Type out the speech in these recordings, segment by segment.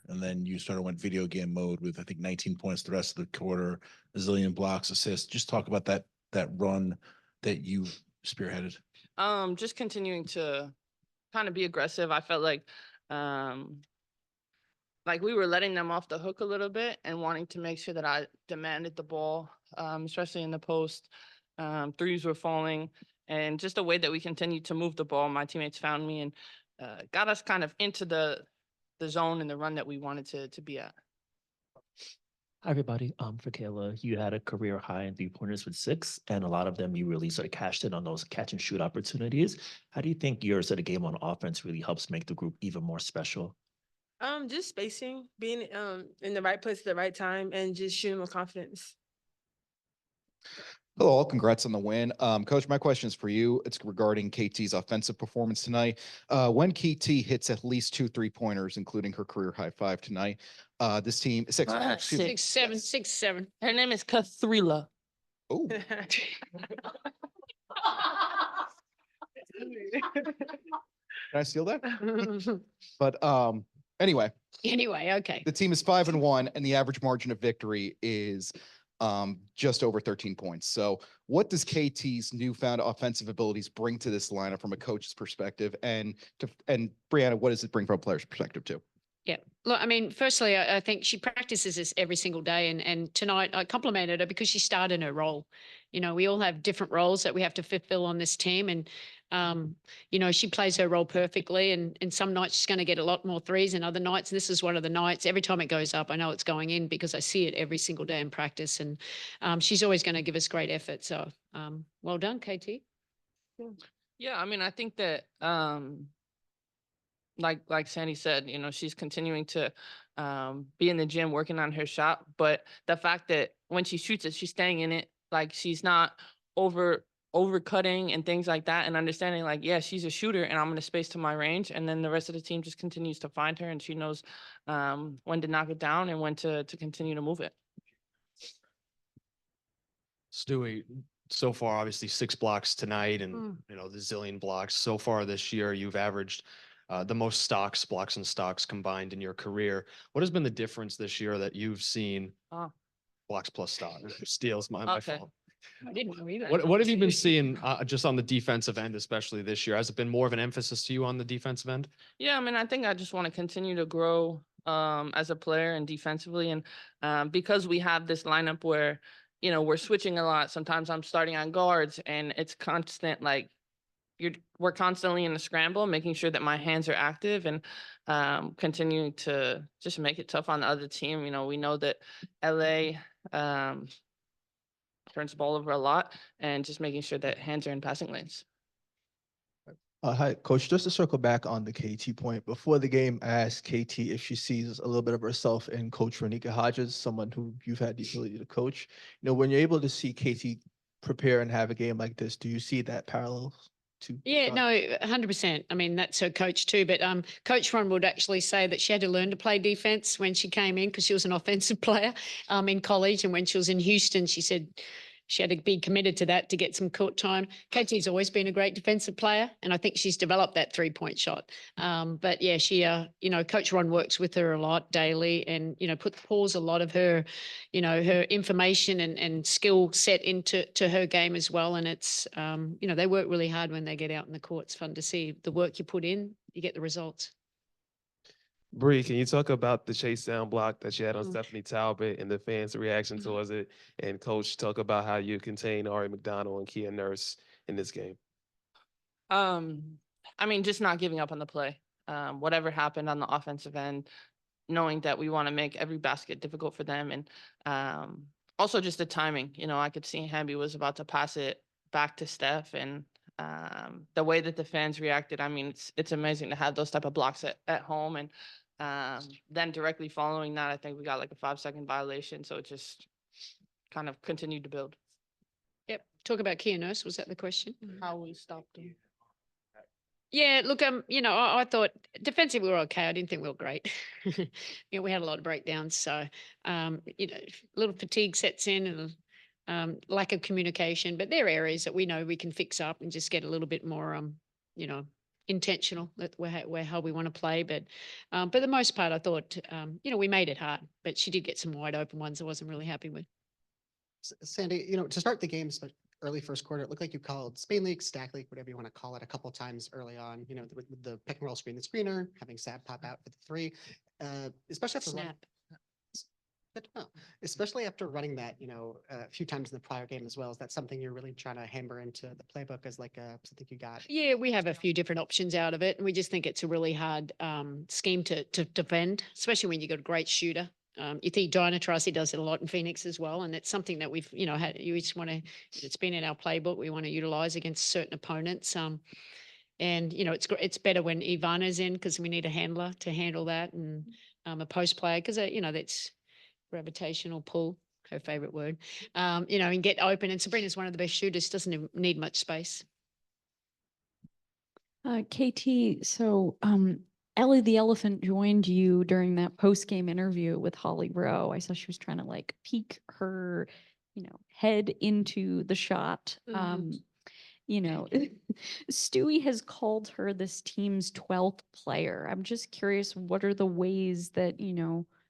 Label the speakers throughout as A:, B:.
A: and then you sort of went video game mode with I think 19 points the rest of the quarter, a zillion blocks, assists. Just talk about that run that you spearheaded.
B: Just continuing to kind of be aggressive. I felt um like we were letting them off the hook a little bit and wanting to make sure that I demanded the ball, especially in the post. Threes were falling, and just the way that we continued to move the ball, my teammates found me and got us kind of into the zone and the run that we wanted to be at.
C: Hi, everybody. For Kayla, you had a career high in 3-pointers with 6, and a lot of them you really sort of cashed in on those catch and shoot opportunities. How do you think your sort of game on offense really helps make the group even more special?
D: Just spacing, being in the right place at the right time, and just shooting with confidence.
E: Hello, all. Congrats on the win. Coach, my question is for you. It's regarding KT's offensive performance tonight. When KT hits at least 2 3-pointers, including her career high 5 tonight, this team six, excuse me.
D: 6'7",
E: Yes.
D: 6'7".
B: Her name is Kathrila.
E: Oh, can I steal that? But anyway,
D: Anyway, okay.
E: the team is 5-1, and the average margin of victory is just over 13 points. So what does KT's newfound offensive abilities bring to this lineup from a coach's perspective? And Breanna, what does it bring from a player's perspective too?
F: Yeah. Look, I mean, firstly, I think she practices this every single day. And tonight I complimented her because she started her role. You know, we all have different roles that we have to fulfill on this team. And, you know, she plays her role perfectly. And some nights she's going to get a lot more threes, and other nights, this is one of the nights, every time it goes up, I know it's going in because I see it every single day in practice. And she's always going to give us great effort. So well done, KT.
B: Yeah, I mean, I think that like Sandy said, you know, she's continuing to be in the gym working on her shot, but the fact that when she shoots it, she's staying in it, like she's not overcutting and things like that, and understanding like, yeah, she's a shooter and I'm going to space to my range, and then the rest of the team just continues to find her, and she knows when to knock it down and when to continue to move it.
G: Stewie, so far, obviously 6 blocks tonight, and you know, the zillion blocks so far this year. You've averaged the most blocks and stocks combined in your career. What has been the difference this year that you've seen? Blocks plus steals, my fault.
F: I didn't know either.
G: What have you been seeing just on the defensive end, especially this year? Has it been more of an emphasis to you on the defensive end?
B: Yeah, I mean, I think I just want to continue to grow as a player and defensively, and because we have this lineup where, you know, we're switching a lot. Sometimes I'm starting on guards, and it's constant, like we're constantly in a scramble, making sure that my hands are active, and continuing to just make it tough on the other team. You know, we know that LA turns the ball over a lot, and just making sure that hands are in passing lanes.
H: Hi, Coach. Just to circle back on the KT point, before the game, I asked KT if she sees a little bit of herself in Coach Renika Hodges, someone who you've had the ability to coach. You know, when you're able to see KT prepare and have a game like this, do you see that parallel to?
F: Yeah, no, 100%. I mean, that's her coach too. But Coach Ron would actually say that she had to learn to play defense when she came in because she was an offensive player in college. And when she was in Houston, she said she had to be committed to that to get some court time. KT's always been a great defensive player, and I think she's developed that 3-point shot. But yeah, she, you know, Coach Ron works with her a lot daily, and, you know, pours a lot of her, you know, her information and skill set into her game as well. And it's, you know, they work really hard when they get out in the court. It's fun to see the work you put in, you get the results.
I: Bree, can you talk about the chase down block that you had on Stephanie Talbot and the fans' reaction towards it? And Coach, talk about how you contain Ari McDonald and Kia Nurse in this game.
B: I mean, just not giving up on the play. Whatever happened on the offensive end, knowing that we want to make every basket difficult for them, and also just the timing. You know, I could see Hamby was about to pass it back to Steph, and the way that the fans reacted. I mean, it's amazing to have those type of blocks at home, and then directly following that, I think we got like a 5-second violation. So it just kind of continued to build.
F: Yep. Talk about Kia Nurse. Was that the question?
B: How we stopped them.
F: Yeah, look, you know, I thought defensively we were okay. I didn't think we were great. You know, we had a lot of breakdowns. So, you know, a little fatigue sets in, and lack of communication. But there are areas that we know we can fix up and just get a little bit more, you know, intentional that we're how we want to play. But for the most part, I thought, we made it hard, but she did get some wide open ones I wasn't really happy with.
J: Sandy, to start the game, early first quarter, it looked like you called Spain League, Stack League, whatever you want to call it, a couple times early on, with the pick and roll screen, the screener, having Sab pop out for the three, especially after
F: Snap.
J: good to know. Especially after running that, a few times in the prior game as well. Is that something you're really trying to hammer into the playbook as like something you got?
F: Yeah, we have a few different options out of it, and we just think it's a really hard scheme to defend, especially when you got a great shooter. You think Diana Tracy does it a lot in Phoenix as well, and it's something that we've had. You just want to. It's been in our playbook. We want to utilize against certain opponents. And it's better when Ivana's in because we need a handler to handle that, and a post player because that's gravitational pull, her favorite word, and get open. And Sabrina's one of the best shooters, doesn't need much space.
K: KT, so Ellie the Elephant joined you during that post-game interview with Holly Rowe. I saw she was trying to like peek her, head into the shot. Stewie has called her this team's 12th player. I'm just curious, what are the ways that,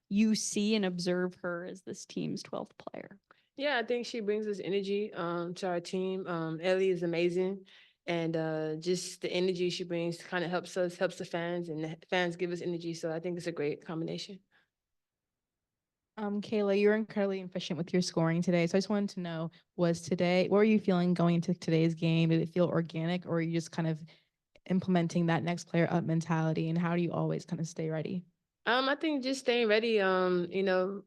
K: you see and observe her as this team's 12th player?
D: Yeah, I think she brings us energy to our team. Ellie is amazing. And just the energy she brings kind of helps us, helps the fans, and the fans give us energy. So I think it's a great combination.
L: Kayla, you were incredibly efficient with your scoring today. So I just wanted to know, what were you feeling going into today's game? Did it feel organic, or are you just kind of implementing that next player up mentality? And how do you always kind of stay ready?
D: I think just staying ready.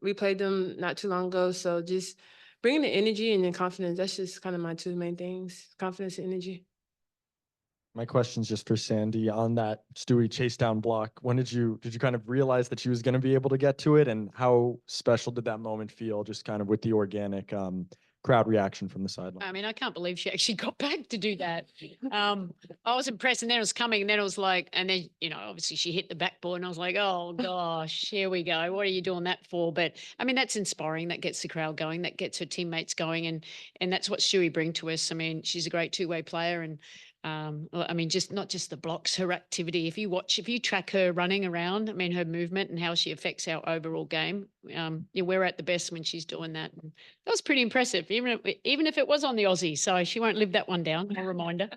D: We played them not too long ago. So just bringing the energy and the confidence. That's just kind of my two main things, confidence and energy.
M: My question's just for Sandy on that Stewie chase down block. When did you kind of realize that she was going to be able to get to it, and how special did that moment feel, just kind of with the organic crowd reaction from the sideline?
F: I mean, I can't believe she actually got back to do that. I was impressed, and then it was coming, and then it was like, and then, obviously she hit the backboard, and I was like, oh gosh, here we go. What are you doing that for? But I mean, that's inspiring. That gets the crowd going. That gets her teammates going. And that's what Stewie brings to us. I mean, she's a great two-way player. And just not just the blocks, her activity. If you track her running around, I mean, her movement and how she affects our overall game, we're at the best when she's doing that. And that was pretty impressive, even if it was on the Aussie. So she won't live that one down. I'll remind her.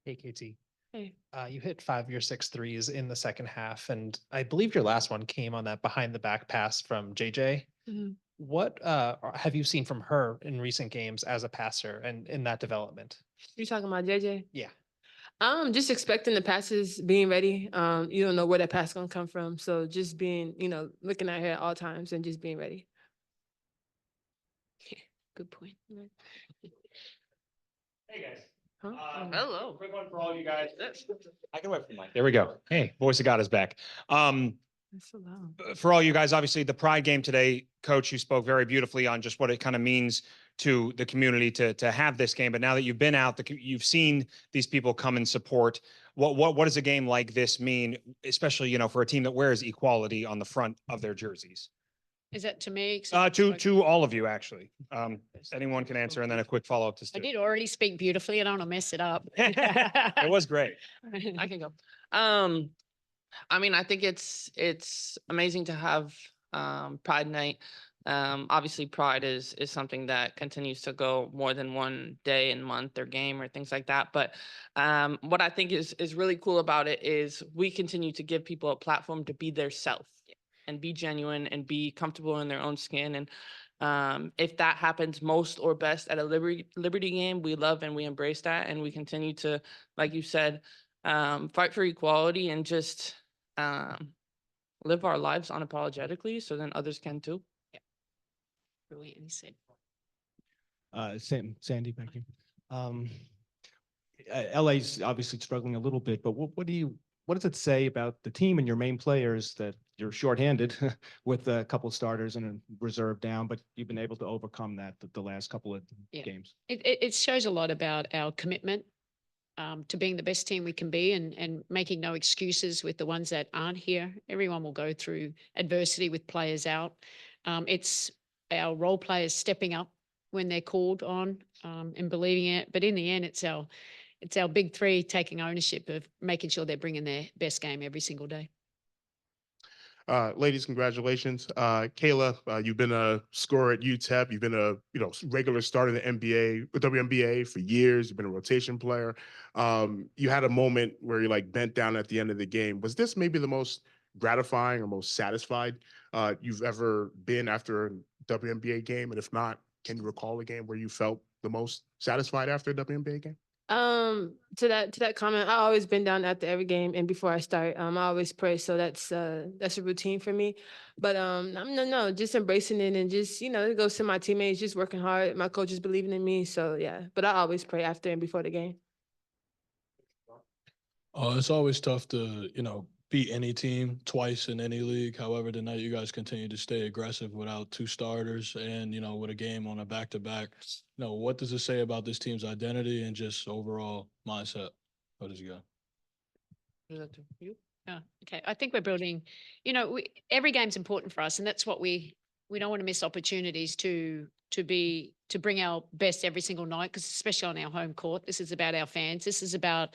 N: Hey, KT.
D: Hey.
N: You hit 5 of your 6 threes in the second half, and I believe your last one came on that behind the back pass from JJ.
D: Mm-hmm.
N: What have you seen from her in recent games as a passer and in that development?
D: You talking about JJ?
N: Yeah.
D: Just expecting the passes, being ready. You don't know where that pass gonna come from. So just being, looking at her at all times and just being ready.
F: Good point.
G: Hey guys.
D: Huh?
B: Hello.
G: Quick one for all you guys. I can wait for Mike. There we go. Hey, voice of God is back.
D: That's so loud.
G: For all you guys, obviously the Pride game today, Coach, you spoke very beautifully on just what it kind of means to the community to have this game. But now that you've been out, you've seen these people come and support. What does a game like this mean, especially for a team that wears equality on the front of their jerseys?
F: Is that to me?
G: To all of you, actually. Anyone can answer, and then a quick follow up to
F: I
G: Stu.
F: did already speak beautifully. I don't want to mess it up.
G: It was great.
B: I can go. I think it's amazing to have Pride Night. Obviously Pride is something that continues to go more than one day and month or game or things like that. But what I think is really cool about it is we continue to give people a platform to be their self and be genuine and be comfortable in their own skin. And if that happens most or best at a Liberty game, we love and we embrace that. And we continue to, like you said, fight for equality and just live our lives unapologetically so then others can too.
F: Brilliantly said.
H: Sandy, back here. LA's obviously struggling a little bit, but what does it say about the team and your main players that you're shorthanded with a couple of starters and a reserve down, but you've been able to overcome that the last couple of games?
F: It shows a lot about our commitment to being the best team we can be and making no excuses with the ones that aren't here. Everyone will go through adversity with players out. It's our role players stepping up when they're called on and believing it. But in the end, it's it's our big three taking ownership of making sure they're bringing their best game every single day.
O: Ladies, congratulations. Kayla, you've been a scorer at UTEP. You've been a regular starter in the NBA, WNBA for years. You've been a rotation player. You had a moment where you like bent down at the end of the game. Was this maybe the most gratifying or most satisfied you've ever been after a WNBA game? And if not, can you recall a game where you felt the most satisfied after a WNBA game?
D: To that comment, I always been down after every game and before I start. I always pray, so that's a routine for me. But no, just embracing it and just it goes to my teammates, just working hard. My coaches believing in me, so yeah. But I always pray after and before the game.
P: It's always tough to, beat any team twice in any league. However, tonight you guys continue to stay aggressive without two starters and, with a game on a back-to-back. What does it say about this team's identity and just overall mindset? How does it go?
B: Is that to you?
F: Yeah, okay. I think we're building, every game's important for us, and that's what we don't want to miss opportunities to bring our best every single night, because especially on our home court, this is about our fans. This is about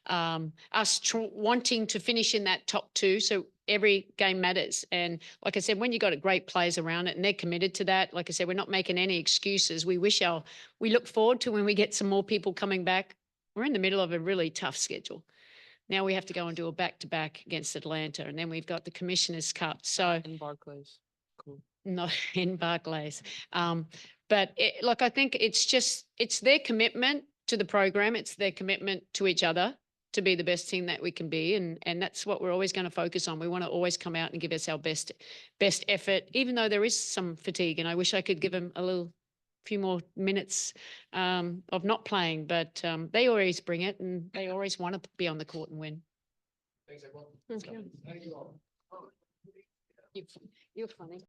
F: us wanting to finish in that top two. So every game matters. And like I said, when you got great players around it and they're committed to that, like I said, we're not making any excuses. We look forward to when we get some more people coming back. We're in the middle of a really tough schedule. Now we have to go and do a back-to-back against Atlanta, and then we've got the Commissioner's Cup. So
B: In Barclays. Cool.
F: not in Barclays. But I think it's their commitment to the program. It's their commitment to each other to be the best team that we can be. And that's what we're always going to focus on. We want to always come out and give us our best effort, even though there is some fatigue. And I wish I could give them few more minutes of not playing, but they always bring it and they always want to be on the court and win.
D: Thank you.
F: You're funny.